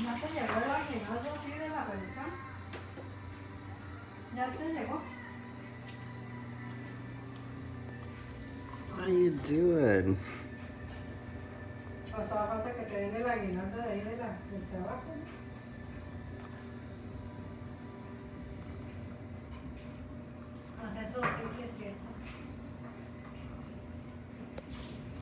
¿Ya te llegó el aguinaldo así de la renta? ¿Ya te llegó? What are you doing? O sea, falta que te den el aguinaldo de ahí del trabajo, ¿no?